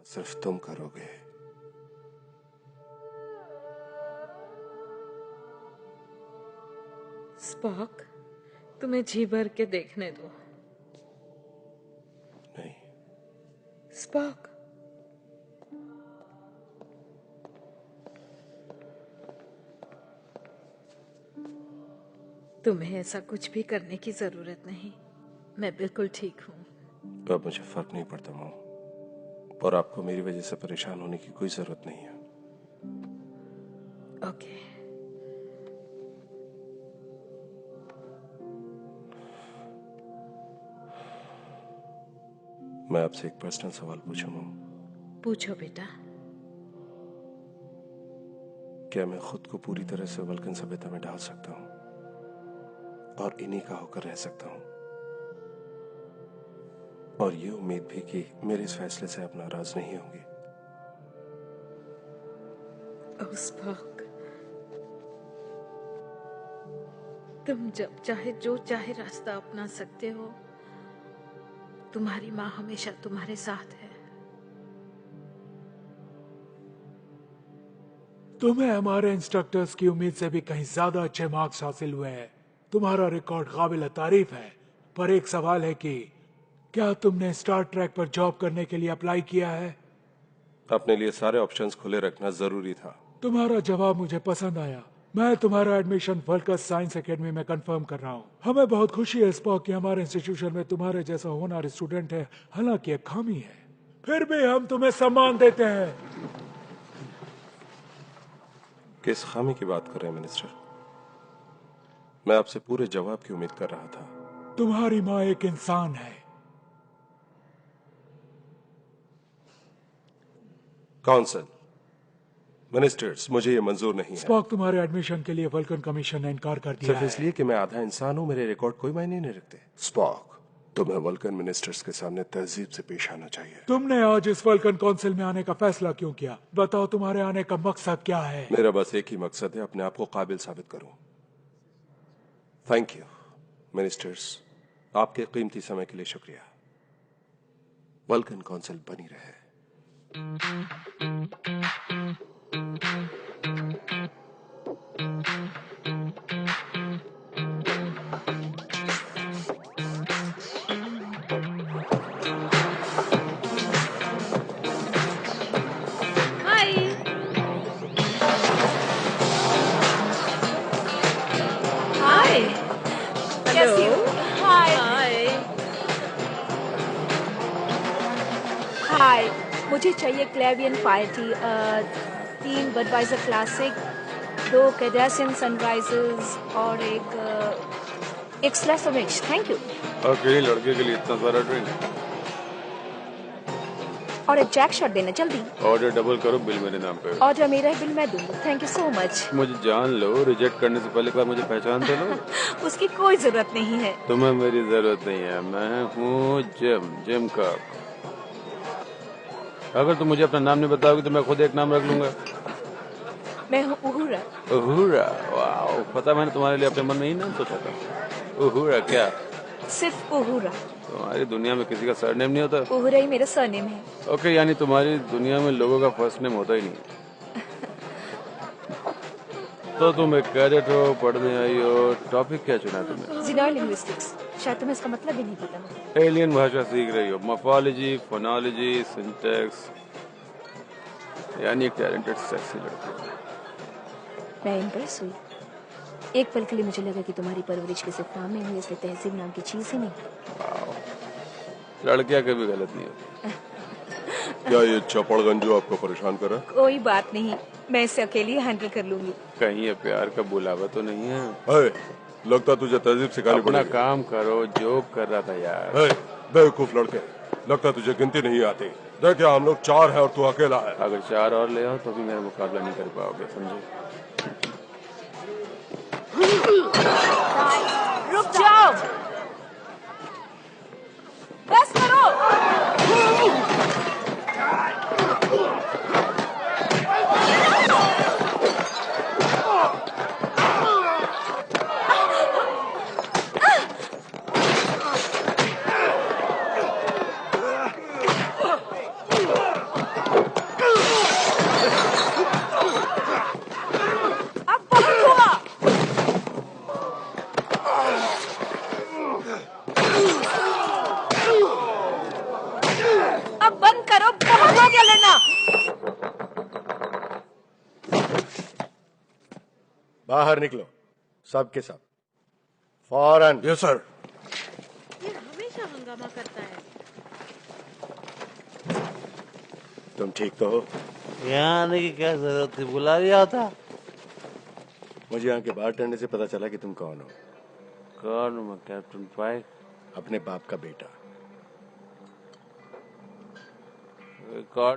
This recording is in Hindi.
सिर्फ तुम करोगे। स्पॉक, तुम्हें जी भर के देखने दो। नहीं। स्पॉक, तुम्हें ऐसा कुछ भी करने की जरूरत नहीं। मैं बिल्कुल ठीक हूँ। अब मुझे फर्क नहीं पड़ता मॉम, और आपको मेरी वजह से परेशान होने की कोई जरूरत नहीं है। ओके। मैं आपसे एक पर्सनल सवाल पूछूं मॉम? पूछो बेटा। क्या मैं खुद को पूरी तरह से वल्कन सभ्यता में डाल सकता हूँ और इन्हीं का होकर रह सकता हूँ, और ये उम्मीद भी कि मेरे इस फैसले से आप नाराज नहीं होंगे? ओह स्पॉक, तुम जब चाहे जो चाहे रास्ता अपना सकते हो। तुम्हारी माँ हमेशा तुम्हारे साथ है। तुम्हें हमारे इंस्ट्रक्टर्स की उम्मीद से भी कहीं ज्यादा अच्छे मार्क्स हासिल हुए हैं। तुम्हारा रिकॉर्ड काबिल तारीफ है, पर एक सवाल है कि क्या तुमने स्टार ट्रैक पर जॉब करने के लिए अप्लाई किया है? अपने लिए सारे ऑप्शंस खुले रखना जरूरी था। तुम्हारा जवाब मुझे पसंद आया। मैं तुम्हारा एडमिशन वल्कस साइंस एकेडमी में कंफर्म कर रहा हूँ। हमें बहुत खुशी है स्पॉक कि हमारे इंस्टीट्यूशन में तुम्हारे जैसा होनहार स्टूडेंट है। हालांकि एक खामी है, फिर भी हम तुम्हें सम्मान देते हैं। किस खामी की बात कर रहे हैं मिनिस्टर? मैं आपसे पूरे जवाब की उम्मीद कर रहा था। तुम्हारी माँ एक इंसान है। काउंसिल, मिनिस्टर्स, मुझे ये मंजूर नहीं है। स्पॉक, तुम्हारे एडमिशन के लिए वल्कन कमीशन ने इनकार कर दिया सिर्फ है। इसलिए कि मैं आधा इंसान हूं, मेरे रिकॉर्ड कोई मायने नहीं रखते। स्पॉक, तुम्हें वल्कन मिनिस्टर्स के सामने तहजीब से पेश आना चाहिए। तुमने आज इस वल्कन काउंसिल में आने का फैसला क्यों किया? बताओ, तुम्हारे आने का मकसद क्या है? मेरा बस एक ही मकसद है, अपने आप को काबिल साबित करूं। थैंक यू मिनिस्टर्स, आपके कीमती समय के लिए शुक्रिया। वल्कन काउंसिल बनी रहे। हाय, मुझे चाहिए क्लेवियन फायर टी, 3 बडवाइजर क्लासिक, 2 कैडेसियन सनराइजर्स और एक स्लैश मिक्स। Thank you. अकेले लड़के के लिए इतना सारा ड्रिंक? और एक जैक शॉट देना जल्दी। ऑर्डर डबल करो, बिल मेरे नाम पे। ऑर्डर मेरा है, बिल मैं दूंगी। Thank you so much. मुझे जान लो, रिजेक्ट करने से पहले एक बार मुझे पहचान तो लो। उसकी कोई जरूरत नहीं है। तुम्हें मेरी जरूरत नहीं है। मैं हूँ जिम का। अगर तुम मुझे अपना नाम नहीं बताओगी तो मैं खुद एक नाम रख लूंगा। मैं हूँ उहुरा। उहुरा, वाह, पता मैंने तुम्हारे लिए अपने मन में ही नाम सोचा था। उहुरा क्या? सिर्फ उहुरा। तुम्हारी दुनिया में किसी का सरनेम नहीं होता? उहुरा ही मेरा सरनेम है। ओके, यानी तुम्हारी दुनिया में लोगों का फर्स्ट नेम होता ही नहीं। तो तुम एक कैडेट हो, पढ़ने आई हो। टॉपिक क्या चुना तुमने? ज़िनार लिंग्विस्टिक्स। शायद तुम्हें इसका मतलब ही नहीं पता। एलियन भाषा सीख रही हो। मॉर्फोलॉजी, फोनोलॉजी, सिंटैक्स, यानी एक टैलेंटेड सेक्सी लड़की। मैं इम्प्रेस हुई। एक पल के लिए मुझे लगा कि तुम्हारी परवरिश किसी फार्म में हुई, इसलिए तहजीब नाम की चीज ही नहीं। लड़कियां कभी गलत नहीं होती। क्या ये चपड़गंजो आपको परेशान कर रहा है? कोई बात नहीं, मैं इसे अकेली हैंडल कर लूंगी। कहीं ये प्यार का बुलावा तो नहीं है? है, लगता तुझे तहजीब सिखानी पड़ेगी। अपना काम करो, जोक कर रहा था यार। है, बेवकूफ लड़के, लगता तुझे गिनती नहीं आती। देख, हम लोग 4 हैं और तू अकेला है। अगर 4 और ले आओ तो भी मेरा मुकाबला नहीं कर पाओगे, समझे? रुक जाओ, बस करो। अब बंद करो, बहुत हो गया लड़ना। बाहर निकलो, सब के सब, फौरन। Yes sir. ये हमेशा हंगामा करता है। तुम ठीक तो हो? यहाँ आने की क्या जरूरत थी, बुला लिया था। मुझे यहाँ के बारटेंडर से पता चला कि तुम कौन हो। कौन हूँ मैं? कैप्टन पाइक, अपने बाप का बेटा। रिकॉर्ड